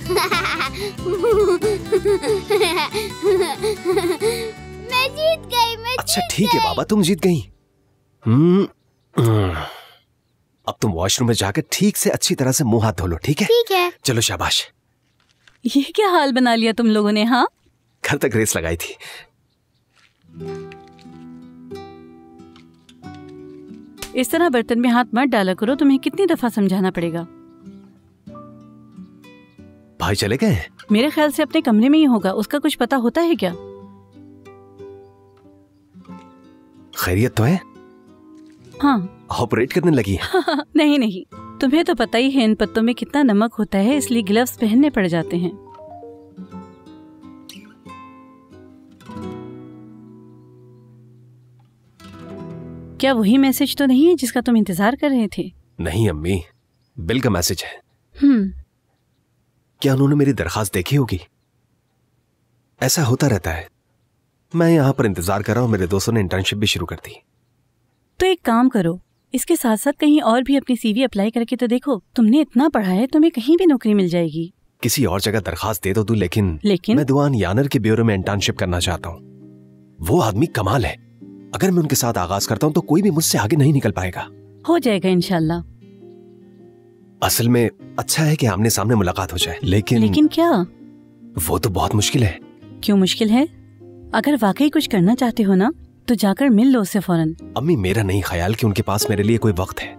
मैं जीत गई, मैं अच्छा जीत ठीक है गई। बाबा, तुम जीत गई। अब तुम वॉशरूम में जाकर ठीक से अच्छी तरह से मुंह हाथ धो लो, ठीक है? ठीक है। चलो शाबाश। ये क्या हाल बना लिया तुम लोगों ने? हाँ, घर तक रेस लगाई थी। इस तरह बर्तन में हाथ मत डाला करो, तुम्हें कितनी दफा समझाना पड़ेगा। भाई चले गए? मेरे ख्याल से अपने कमरे में ही होगा, उसका कुछ पता होता है क्या? खैरियत तो है? हाँ। ऑपरेट करने लगी है? नहीं नहीं, तुम्हें तो पता ही है इन पत्तों में कितना नमक होता है, इसलिए ग्लव्स पहनने पड़ जाते हैं। क्या वही मैसेज तो नहीं है जिसका तुम इंतजार कर रहे थे? नहीं अम्मी, बिल का मैसेज है। क्या उन्होंने मेरी दरखास्त देखी होगी? ऐसा होता रहता है। मैं यहाँ पर इंतजार कर रहा हूँ, मेरे दोस्तों ने इंटर्नशिप भी शुरू कर दी। तो एक काम करो, इसके साथ साथ कहीं और भी अपनी सीवी अप्लाई करके तो देखो। तुमने इतना पढ़ा है, तुम्हें कहीं भी नौकरी मिल जाएगी। किसी और जगह दरखास्त दे दो तू, लेकिन मैं दुआन यानर के ब्यूरो में इंटर्नशिप करना चाहता हूँ। वो आदमी कमाल है। अगर मैं उनके साथ आगाज करता हूँ तो कोई भी मुझसे आगे नहीं निकल पाएगा। हो जाएगा इंशाल्लाह। असल में अच्छा है कि आमने सामने मुलाकात हो जाए, लेकिन क्या? वो तो बहुत मुश्किल है। क्यों मुश्किल है? अगर वाकई कुछ करना चाहते हो ना, तो जाकर मिल लो उससे फौरन। अम्मी, मेरा नहीं ख्याल कि उनके पास मेरे लिए कोई वक्त है।